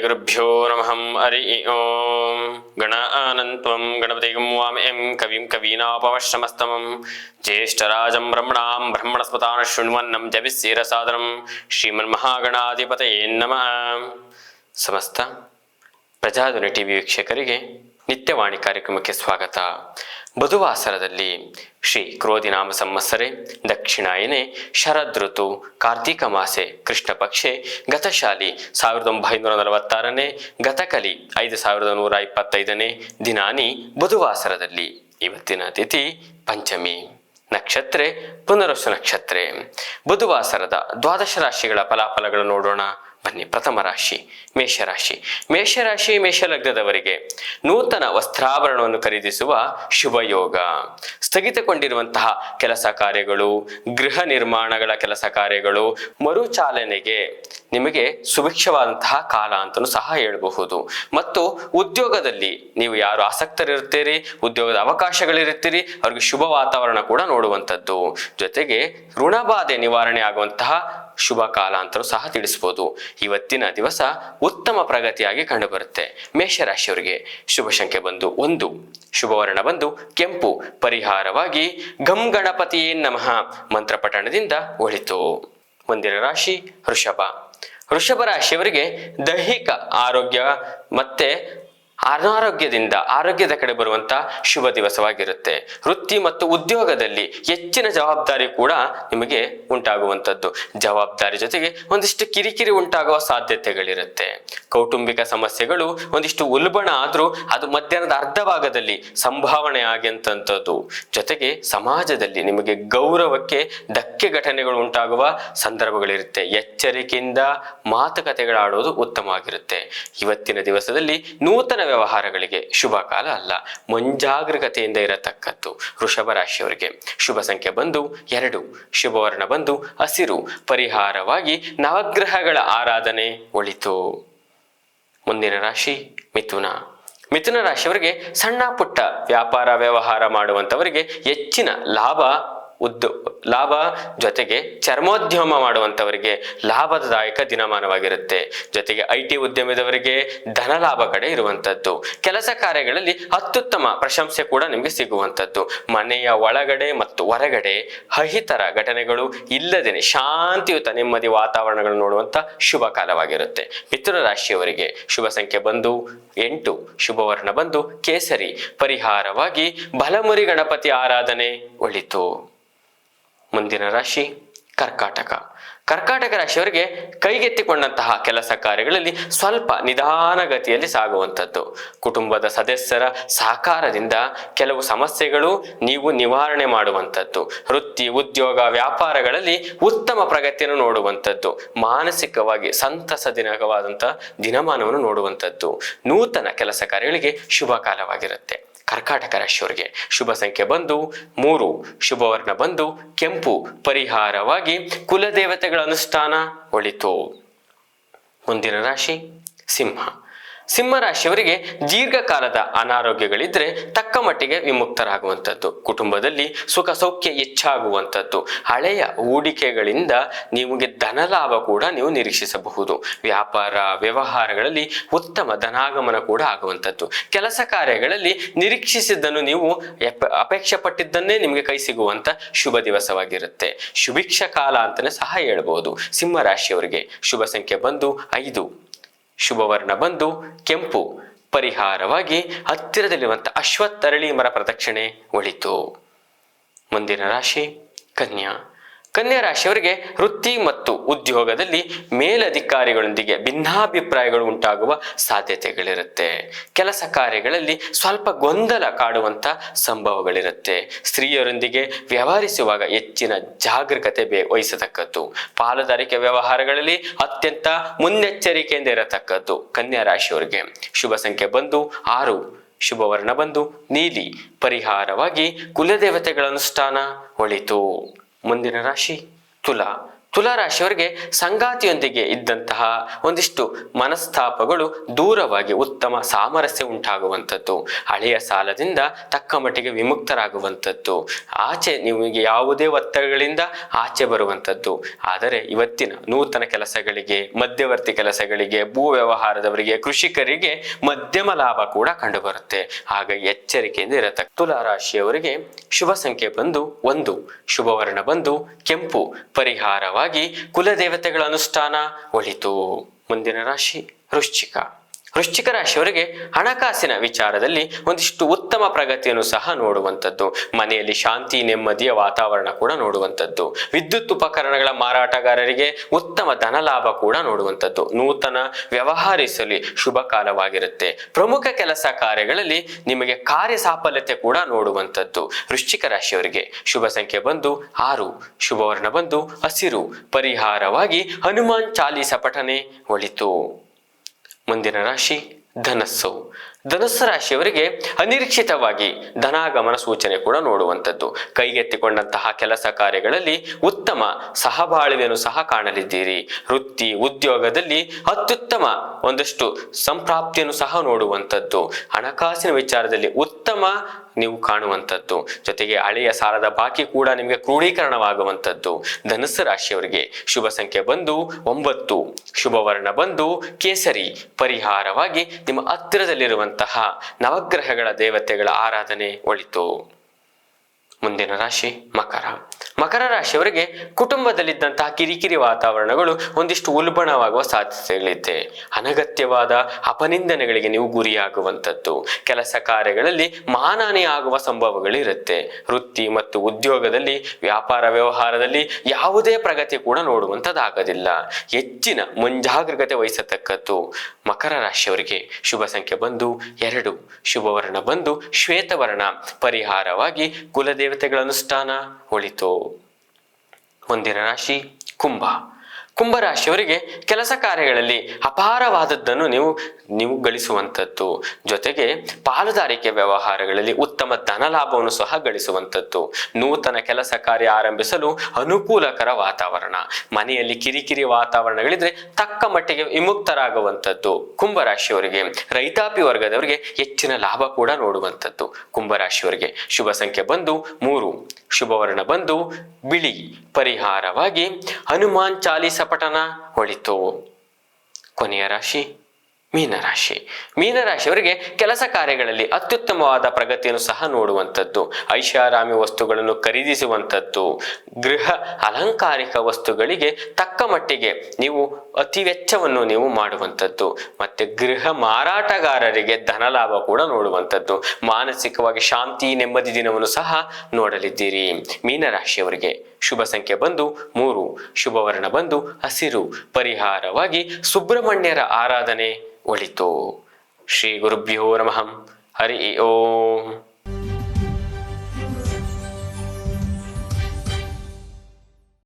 ಶ್ರೀಗುರುಭ್ಯೋ ನಮಃ ಹರಿ ಓಂ. ಗಣಾನಂತ್ವಂ ಗಣಪತಿಗಂ ವಾಮಹಂ ಕವಿಂ ಕವೀನಾಪಮಶ್ರಮಸ್ತಮಂ ಜ್ಯೇಷ್ಠರಾಜಂ ಬ್ರಹ್ಮಣಾಂ ಬ್ರಹ್ಮಣಸ್ಪತಾನ ಶೃಣ್ವನ್ನಂ ಜಪಿಸ್ಸೀರಸಾದನಂ ಶ್ರೀಮನ್ಮಹಾಗಣಾಧಿಪತಯೇ ನಮಃ. ಸಮಸ್ತ ಪ್ರಜಾಧ್ವನಿ ಟಿವಿ ವೀಕ್ಷಕರಿಗೆ ನಿತ್ಯವಾಣಿ ಕಾರ್ಯಕ್ರಮಕ್ಕೆ ಸ್ವಾಗತ. ಬುಧವಾಸರದಲ್ಲಿ ಶ್ರೀ ಕ್ರೋಧಿನಾಮ ಸಂವತ್ಸರೆ ದಕ್ಷಿಣಾಯನೆ ಶರದೃತು ಕಾರ್ತಿಕ ಮಾಸೆ ಕೃಷ್ಣ ಪಕ್ಷೆ ಗತಶಾಲಿ 1946ನೇ ಗತಕಲಿ 5125ನೇ ದಿನಾನಿ ಬುಧವಾಸರದಲ್ಲಿ. ಇವತ್ತಿನ ತಿಥಿ ಪಂಚಮಿ, ನಕ್ಷತ್ರೆ ಪುನರ್ವಸು ನಕ್ಷತ್ರೆ. ಬುಧವಾಸರದ ದ್ವಾದಶ ರಾಶಿಗಳ ಫಲಾಫಲಗಳು ನೋಡೋಣ ಬನ್ನಿ. ಪ್ರಥಮ ರಾಶಿ ಮೇಷರಾಶಿ. ಮೇಷರಾಶಿ ಮೇಷಲಗ್ನದವರಿಗೆ ನೂತನ ವಸ್ತ್ರಾಭರಣವನ್ನು ಖರೀದಿಸುವ ಶುಭಯೋಗ. ಸ್ಥಗಿತಗೊಂಡಿರುವಂತಹ ಕೆಲಸ ಕಾರ್ಯಗಳು, ಗೃಹ ನಿರ್ಮಾಣಗಳ ಕೆಲಸ ಕಾರ್ಯಗಳು ಮರುಚಾಲನೆಗೆ ನಿಮಗೆ ಸುಭಿಕ್ಷವಾದಂತಹ ಕಾಲ ಅಂತಲೂ ಸಹ ಹೇಳಬಹುದು. ಮತ್ತು ಉದ್ಯೋಗದಲ್ಲಿ ನೀವು ಯಾರು ಆಸಕ್ತರಿರುತ್ತೀರಿ, ಉದ್ಯೋಗದ ಅವಕಾಶಗಳಿರುತ್ತೀರಿ, ಅವ್ರಿಗೆ ಶುಭ ವಾತಾವರಣ ಕೂಡ ನೋಡುವಂಥದ್ದು. ಜೊತೆಗೆ ಋಣಬಾಧೆ ನಿವಾರಣೆ ಆಗುವಂತಹ ಶುಭ ಕಾಲ ಅಂತಲೂ ಸಹ ತಿಳಿಸ್ಬೋದು. ಇವತ್ತಿನ ದಿವಸ ಉತ್ತಮ ಪ್ರಗತಿಯಾಗಿ ಕಂಡುಬರುತ್ತೆ. ಮೇಷರಾಶಿಯವರಿಗೆ ಶುಭ ಸಂಖ್ಯೆ ಬಂದು 1, ಶುಭವರ್ಣ ಬಂದು ಕೆಂಪು. ಪರಿಹಾರವಾಗಿ ಗಂ ಗಣಪತಿಯೇ ನಮಃ ಮಂತ್ರ ಪಠಣದಿಂದ ಒಳಿತು. ಮುಂದಿನ ರಾಶಿ ವೃಷಭ. ವೃಷಭ ರಾಶಿಯವರಿಗೆ ದೈಹಿಕ ಆರೋಗ್ಯ ಮತ್ತೆ ಅನಾರೋಗ್ಯದಿಂದ ಆರೋಗ್ಯದ ಕಡೆ ಬರುವಂತ ಶುಭ ದಿವಸವಾಗಿರುತ್ತೆ. ವೃತ್ತಿ ಮತ್ತು ಉದ್ಯೋಗದಲ್ಲಿ ಹೆಚ್ಚಿನ ಜವಾಬ್ದಾರಿ ಕೂಡ ನಿಮಗೆ ಉಂಟಾಗುವಂಥದ್ದು. ಜವಾಬ್ದಾರಿ ಜೊತೆಗೆ ಒಂದಿಷ್ಟು ಕಿರಿಕಿರಿ ಉಂಟಾಗುವ ಸಾಧ್ಯತೆಗಳಿರುತ್ತೆ. ಕೌಟುಂಬಿಕ ಸಮಸ್ಯೆಗಳು ಒಂದಿಷ್ಟು ಉಲ್ಬಣ ಆದ್ರೂ ಅದು ಮಧ್ಯಾಹ್ನದ ಅರ್ಧ ಭಾಗದಲ್ಲಿ ಸಂಭಾವನೆ ಆಗಿಂತಂಥದ್ದು. ಜೊತೆಗೆ ಸಮಾಜದಲ್ಲಿ ನಿಮಗೆ ಗೌರವಕ್ಕೆ ಧಕ್ಕೆ ಘಟನೆಗಳು ಉಂಟಾಗುವ ಸಂದರ್ಭಗಳಿರುತ್ತೆ. ಎಚ್ಚರಿಕೆಯಿಂದ ಮಾತುಕತೆಗಳಾಡೋದು ಉತ್ತಮವಾಗಿರುತ್ತೆ. ಇವತ್ತಿನ ದಿವಸದಲ್ಲಿ ನೂತನ ವ್ಯವಹಾರಗಳಿಗೆ ಶುಭ ಕಾಲ ಅಲ್ಲ, ಮುಂಜಾಗರೂಕತೆಯಿಂದ ಇರತಕ್ಕದ್ದು. ವೃಷಭ ರಾಶಿಯವರಿಗೆ ಶುಭ ಸಂಖ್ಯೆ ಬಂದು 2, ಶುಭವರ್ಣ ಬಂದು ಹಸಿರು. ಪರಿಹಾರವಾಗಿ ನವಗ್ರಹಗಳ ಆರಾಧನೆ ಒಳಿತು. ಮುಂದಿನ ರಾಶಿ ಮಿಥುನ. ಮಿಥುನ ರಾಶಿಯವರಿಗೆ ಸಣ್ಣ ಪುಟ್ಟ ವ್ಯಾಪಾರ ವ್ಯವಹಾರ ಮಾಡುವಂತವರಿಗೆ ಹೆಚ್ಚಿನ ಲಾಭ ಜೊತೆಗೆ ಚರ್ಮೋದ್ಯಮ ಮಾಡುವಂತವರಿಗೆ ಲಾಭದಾಯಕ ದಿನಮಾನವಾಗಿರುತ್ತೆ. ಜೊತೆಗೆ IT ಉದ್ಯಮದವರಿಗೆ ಧನ ಲಾಭ ಕಡೆ ಇರುವಂತದ್ದು. ಕೆಲಸ ಕಾರ್ಯಗಳಲ್ಲಿ ಅತ್ಯುತ್ತಮ ಪ್ರಶಂಸೆ ಕೂಡ ನಿಮಗೆ ಸಿಗುವಂತದ್ದು. ಮನೆಯ ಒಳಗಡೆ ಮತ್ತು ಹೊರಗಡೆ ಅಹಿತರ ಘಟನೆಗಳು ಇಲ್ಲದೇನೆ ಶಾಂತಿಯುತ ನೆಮ್ಮದಿ ವಾತಾವರಣಗಳು ನೋಡುವಂತ ಶುಭ ಕಾಲವಾಗಿರುತ್ತೆ. ಮಿಥುನ ರಾಶಿಯವರಿಗೆ ಶುಭ ಸಂಖ್ಯೆ ಬಂದು 8, ಶುಭವರ್ಣ ಬಂದು ಕೇಸರಿ. ಪರಿಹಾರವಾಗಿ ಬಲಮುರಿ ಗಣಪತಿ ಆರಾಧನೆ ಒಳಿತು. ಮುಂದಿನ ರಾಶಿ ಕರ್ಕಾಟಕ. ಕರ್ಕಾಟಕ ರಾಶಿಯವರಿಗೆ ಕೈಗೆತ್ತಿಕೊಂಡಂತಹ ಕೆಲಸ ಕಾರ್ಯಗಳಲ್ಲಿ ಸ್ವಲ್ಪ ನಿಧಾನಗತಿಯಲ್ಲಿ ಸಾಗುವಂಥದ್ದು. ಕುಟುಂಬದ ಸದಸ್ಯರ ಸಹಕಾರದಿಂದ ಕೆಲವು ಸಮಸ್ಯೆಗಳು ನೀವು ನಿವಾರಣೆ ಮಾಡುವಂಥದ್ದು. ವೃತ್ತಿ ಉದ್ಯೋಗ ವ್ಯಾಪಾರಗಳಲ್ಲಿ ಉತ್ತಮ ಪ್ರಗತಿಯನ್ನು ನೋಡುವಂಥದ್ದು. ಮಾನಸಿಕವಾಗಿ ಸಂತಸದಿನಕವಾದಂತಹ ದಿನಮಾನವನ್ನು ನೋಡುವಂಥದ್ದು. ನೂತನ ಕೆಲಸ ಕಾರ್ಯಗಳಿಗೆ ಶುಭ ಕಾಲವಾಗಿರುತ್ತೆ. ಕರ್ಕಾಟಕ ರಾಶಿಯವರಿಗೆ ಶುಭ ಸಂಖ್ಯೆ ಬಂದು 3, ಶುಭವರ್ಣ ಬಂದು ಕೆಂಪು. ಪರಿಹಾರವಾಗಿ ಕುಲದೇವತೆಗಳ ಅನುಷ್ಠಾನ ಒಳಿತು. ಮುಂದಿನ ರಾಶಿ ಸಿಂಹ. ಸಿಂಹ ರಾಶಿಯವರಿಗೆ ದೀರ್ಘಕಾಲದ ಅನಾರೋಗ್ಯಗಳಿದ್ರೆ ತಕ್ಕ ಮಟ್ಟಿಗೆ ವಿಮುಕ್ತರಾಗುವಂಥದ್ದು. ಕುಟುಂಬದಲ್ಲಿ ಸುಖ ಸೌಖ್ಯ ಹೆಚ್ಚಾಗುವಂಥದ್ದು. ಹಳೆಯ ಹೂಡಿಕೆಗಳಿಂದ ನಿಮಗೆ ಧನ ಲಾಭ ಕೂಡ ನೀವು ನಿರೀಕ್ಷಿಸಬಹುದು. ವ್ಯಾಪಾರ ವ್ಯವಹಾರಗಳಲ್ಲಿ ಉತ್ತಮ ಧನಾಗಮನ ಕೂಡ ಆಗುವಂಥದ್ದು. ಕೆಲಸ ಕಾರ್ಯಗಳಲ್ಲಿ ನಿರೀಕ್ಷಿಸಿದ್ದನ್ನು ನೀವು ಅಪೇಕ್ಷೆ ಪಟ್ಟಿದ್ದನ್ನೇ ನಿಮಗೆ ಕೈ ಸಿಗುವಂತ ಶುಭ ದಿವಸವಾಗಿರುತ್ತೆ. ಶುಭಿಕ್ಷ ಕಾಲ ಅಂತಾನೆ ಸಹ ಹೇಳ್ಬೋದು. ಸಿಂಹ ರಾಶಿಯವರಿಗೆ ಶುಭ ಸಂಖ್ಯೆ ಬಂದು 5, ಶುಭವರ್ಣ ಬಂದು ಕೆಂಪು. ಪರಿಹಾರವಾಗಿ ಹತ್ತಿರದಲ್ಲಿರುವಂಥ ಅಶ್ವತ್ಥರಳಿ ಮರ ಪ್ರದಕ್ಷಿಣೆ ಒಳಿತು. ಮುಂದಿನ ರಾಶಿ ಕನ್ಯಾ. ಕನ್ಯಾ ರಾಶಿಯವರಿಗೆ ವೃತ್ತಿ ಮತ್ತು ಉದ್ಯೋಗದಲ್ಲಿ ಮೇಲಧಿಕಾರಿಗಳೊಂದಿಗೆ ಭಿನ್ನಾಭಿಪ್ರಾಯಗಳು ಉಂಟಾಗುವ ಸಾಧ್ಯತೆಗಳಿರುತ್ತೆ. ಕೆಲಸ ಕಾರ್ಯಗಳಲ್ಲಿ ಸ್ವಲ್ಪ ಗೊಂದಲ ಕಾಡುವಂತ ಸಂಭವಗಳಿರುತ್ತೆ. ಸ್ತ್ರೀಯರೊಂದಿಗೆ ವ್ಯವಹರಿಸುವಾಗ ಹೆಚ್ಚಿನ ಜಾಗರೂಕತೆ ವಹಿಸತಕ್ಕದ್ದು. ಪಾಲುದಾರಿಕೆ ವ್ಯವಹಾರಗಳಲ್ಲಿ ಅತ್ಯಂತ ಮುನ್ನೆಚ್ಚರಿಕೆಯಿಂದ ಇರತಕ್ಕದ್ದು. ಕನ್ಯಾ ರಾಶಿಯವರಿಗೆ ಶುಭ ಸಂಖ್ಯೆ ಬಂದು 6, ಶುಭವರ್ಣ ಬಂದು ನೀಲಿ. ಪರಿಹಾರವಾಗಿ ಕುಲದೇವತೆಗಳ ಅನುಷ್ಠಾನ ಒಳಿತು. ಮುಂದಿನ ರಾಶಿ ತುಲಾ. ತುಲಾರಾಶಿಯವರಿಗೆ ಸಂಗಾತಿಯೊಂದಿಗೆ ಇದ್ದಂತಹ ಒಂದಿಷ್ಟು ಮನಸ್ತಾಪಗಳು ದೂರವಾಗಿ ಉತ್ತಮ ಸಾಮರಸ್ಯ ಉಂಟಾಗುವಂಥದ್ದು, ಹಳೆಯ ಸಾಲದಿಂದ ತಕ್ಕ ಮಟ್ಟಿಗೆ ವಿಮುಕ್ತರಾಗುವಂಥದ್ದು, ಆಚೆ ನಿಮಗೆ ಯಾವುದೇ ಒತ್ತಡಗಳಿಂದ ಆಚೆ ಬರುವಂಥದ್ದು. ಆದರೆ ಇವತ್ತಿನ ನೂತನ ಕೆಲಸಗಳಿಗೆ, ಮಧ್ಯವರ್ತಿ ಕೆಲಸಗಳಿಗೆ, ಭೂ ವ್ಯವಹಾರದವರಿಗೆ, ಕೃಷಿಕರಿಗೆ ಮಧ್ಯಮ ಲಾಭ ಕೂಡ ಕಂಡುಬರುತ್ತೆ. ಆಗ ಎಚ್ಚರಿಕೆಯಿಂದ ಇರತಕ್ಕ. ತುಲಾರಾಶಿಯವರಿಗೆ ಶುಭ ಸಂಖ್ಯೆ ಬಂದು 1, ಶುಭವರ್ಣ ಬಂದು ಕೆಂಪು, ಪರಿಹಾರವಾಗಿ ಕುಲದೇವತೆಗಳ ಅನುಷ್ಠಾನ ಒಳಿತು. ಮುಂದಿನ ರಾಶಿ ವೃಶ್ಚಿಕ. ವೃಶ್ಚಿಕ ರಾಶಿಯವರಿಗೆ ಹಣಕಾಸಿನ ವಿಚಾರದಲ್ಲಿ ಒಂದಿಷ್ಟು ಉತ್ತಮ ಪ್ರಗತಿಯನ್ನು ಸಹ ನೋಡುವಂಥದ್ದು, ಮನೆಯಲ್ಲಿ ಶಾಂತಿ ನೆಮ್ಮದಿಯ ವಾತಾವರಣ ಕೂಡ ನೋಡುವಂಥದ್ದು, ವಿದ್ಯುತ್ ಉಪಕರಣಗಳ ಮಾರಾಟಗಾರರಿಗೆ ಉತ್ತಮ ಧನ ಲಾಭ ಕೂಡ ನೋಡುವಂಥದ್ದು, ನೂತನ ವ್ಯವಹರಿಸಲಿ ಶುಭ ಕಾಲವಾಗಿರುತ್ತೆ. ಪ್ರಮುಖ ಕೆಲಸ ಕಾರ್ಯಗಳಲ್ಲಿ ನಿಮಗೆ ಕಾರ್ಯ ಸಾಫಲ್ಯತೆ ಕೂಡ ನೋಡುವಂಥದ್ದು. ವೃಶ್ಚಿಕ ರಾಶಿಯವರಿಗೆ ಶುಭ ಸಂಖ್ಯೆ ಬಂದು 6, ಶುಭವರ್ಣ ಬಂದು ಹಸಿರು, ಪರಿಹಾರವಾಗಿ ಹನುಮಾನ್ ಚಾಲೀಸ ಪಠನೆ ಒಳಿತು. ಮುಂದಿನ ರಾಶಿ ಧನಸ್ಸು. ಧನಸ್ಸು ರಾಶಿಯವರಿಗೆ ಅನಿರೀಕ್ಷಿತವಾಗಿ ಧನಾಗಮನ ಸೂಚನೆ ಕೂಡ ನೋಡುವಂಥದ್ದು, ಕೈಗೆತ್ತಿಕೊಂಡಂತಹ ಕೆಲಸ ಕಾರ್ಯಗಳಲ್ಲಿ ಉತ್ತಮ ಸಹಬಾಳ್ವೆಯನ್ನು ಸಹ ಕಾಣಲಿದ್ದೀರಿ. ವೃತ್ತಿ ಉದ್ಯೋಗದಲ್ಲಿ ಅತ್ಯುತ್ತಮ ಒಂದಷ್ಟು ಸಂಪ್ರಾಪ್ತಿಯನ್ನು ಸಹ ನೋಡುವಂಥದ್ದು, ಹಣಕಾಸಿನ ವಿಚಾರದಲ್ಲಿ ಉತ್ತಮ ನೀವು ಕಾಣುವಂಥದ್ದು, ಜೊತೆಗೆ ಹಳೆಯ ಸಾಲದ ಬಾಕಿ ಕೂಡ ನಿಮಗೆ ಕ್ರೋಢೀಕರಣವಾಗುವಂಥದ್ದು. ಧನುಸ್ಸು ರಾಶಿಯವರಿಗೆ ಶುಭ ಸಂಖ್ಯೆ ಬಂದು 9, ಶುಭವರ್ಣ ಬಂದು ಕೇಸರಿ, ಪರಿಹಾರವಾಗಿ ನಿಮ್ಮ ಹತ್ತಿರದಲ್ಲಿರುವಂತಹ ನವಗ್ರಹಗಳ ದೇವತೆಗಳ ಆರಾಧನೆ ಒಳಿತು. ಮುಂದಿನ ರಾಶಿ ಮಕರ. ಮಕರ ರಾಶಿಯವರಿಗೆ ಕುಟುಂಬದಲ್ಲಿದ್ದಂತಹ ಕಿರಿಕಿರಿ ವಾತಾವರಣಗಳು ಒಂದಿಷ್ಟು ಉಲ್ಬಣವಾಗುವ ಸಾಧ್ಯತೆಗಳಿದೆ. ಅನಗತ್ಯವಾದ ಅಪನಿಂದನೆಗಳಿಗೆ ನೀವು ಗುರಿಯಾಗುವಂಥದ್ದು, ಕೆಲಸ ಕಾರ್ಯಗಳಲ್ಲಿ ಮಾನಹಾನಿ ಆಗುವ ಸಂಭವಗಳಿರುತ್ತೆ. ವೃತ್ತಿ ಮತ್ತು ಉದ್ಯೋಗದಲ್ಲಿ, ವ್ಯಾಪಾರ ವ್ಯವಹಾರದಲ್ಲಿ ಯಾವುದೇ ಪ್ರಗತಿ ಕೂಡ ನೋಡುವಂಥದ್ದಾಗೋದಿಲ್ಲ. ಹೆಚ್ಚಿನ ಮುಂಜಾಗ್ರತೆ ವಹಿಸತಕ್ಕದ್ದು. ಮಕರ ರಾಶಿಯವರಿಗೆ ಶುಭ ಸಂಖ್ಯೆ ಬಂದು 2, ಶುಭವರ್ಣ ಬಂದು ಶ್ವೇತವರ್ಣ, ಪರಿಹಾರವಾಗಿ ಕುಲದೇವತೆಗಳ ಅನುಷ್ಠಾನ ಒಳಿತು. ಮುಂದಿನ ರಾಶಿ ಕುಂಭ. ಕುಂಭ ರಾಶಿಯವರಿಗೆ ಕೆಲಸ ಕಾರ್ಯಗಳಲ್ಲಿ ಅಪಾರವಾದದ್ದನ್ನು ನೀವು ಗಳಿಸುವಂಥದ್ದು, ಜೊತೆಗೆ ಪಾಲುದಾರಿಕೆ ವ್ಯವಹಾರಗಳಲ್ಲಿ ಉತ್ತಮ ಧನ ಲಾಭವನ್ನು ಸಹ ಗಳಿಸುವಂಥದ್ದು, ನೂತನ ಕೆಲಸ ಕಾರ್ಯ ಆರಂಭಿಸಲು ಅನುಕೂಲಕರ ವಾತಾವರಣ, ಮನೆಯಲ್ಲಿ ಕಿರಿಕಿರಿ ವಾತಾವರಣಗಳಿದ್ರೆ ತಕ್ಕ ಮಟ್ಟಿಗೆ ವಿಮುಕ್ತರಾಗುವಂಥದ್ದು. ಕುಂಭರಾಶಿಯವರಿಗೆ ರೈತಾಪಿ ವರ್ಗದವರಿಗೆ ಹೆಚ್ಚಿನ ಲಾಭ ಕೂಡ ನೋಡುವಂಥದ್ದು. ಕುಂಭರಾಶಿಯವರಿಗೆ ಶುಭ ಸಂಖ್ಯೆ ಬಂದು 3, ಶುಭವರ್ಣ ಬಂದು ಬಿಳಿ, ಪರಿಹಾರವಾಗಿ ಹನುಮಾನ್ ಚಾಲೀಸ ಪಠನ ಒಳಿತು. ಕೊನೆಯ ರಾಶಿ ಮೀನರಾಶಿ. ಮೀನರಾಶಿಯವರಿಗೆ ಕೆಲಸ ಕಾರ್ಯಗಳಲ್ಲಿ ಅತ್ಯುತ್ತಮವಾದ ಪ್ರಗತಿಯನ್ನು ಸಹ ನೋಡುವಂಥದ್ದು, ಐಷಾರಾಮಿ ವಸ್ತುಗಳನ್ನು ಖರೀದಿಸುವಂಥದ್ದು, ಗೃಹ ಅಲಂಕಾರಿಕ ವಸ್ತುಗಳಿಗೆ ತಕ್ಕ ಮಟ್ಟಿಗೆ ನೀವು ಅತಿ ವೆಚ್ಚವನ್ನು ನೀವು ಮಾಡುವಂಥದ್ದು, ಮತ್ತೆ ಗೃಹ ಮಾರಾಟಗಾರರಿಗೆ ಧನ ಲಾಭ ಕೂಡ ನೋಡುವಂಥದ್ದು, ಮಾನಸಿಕವಾಗಿ ಶಾಂತಿ ನೆಮ್ಮದಿ ದಿನವನ್ನು ಸಹ ನೋಡಲಿದ್ದೀರಿ. ಮೀನರಾಶಿಯವರಿಗೆ ಶುಭ ಸಂಖ್ಯೆ ಬಂದು 3, ಶುಭವರ್ಣ ಬಂದು ಹಸಿರು, ಪರಿಹಾರವಾಗಿ ಸುಬ್ರಹ್ಮಣ್ಯರ ಆರಾಧನೆ ಒಳಿತು. ಶ್ರೀ ಗುರುಭ್ಯೋ ನಮಃ. ಹರಿ ಓಂ.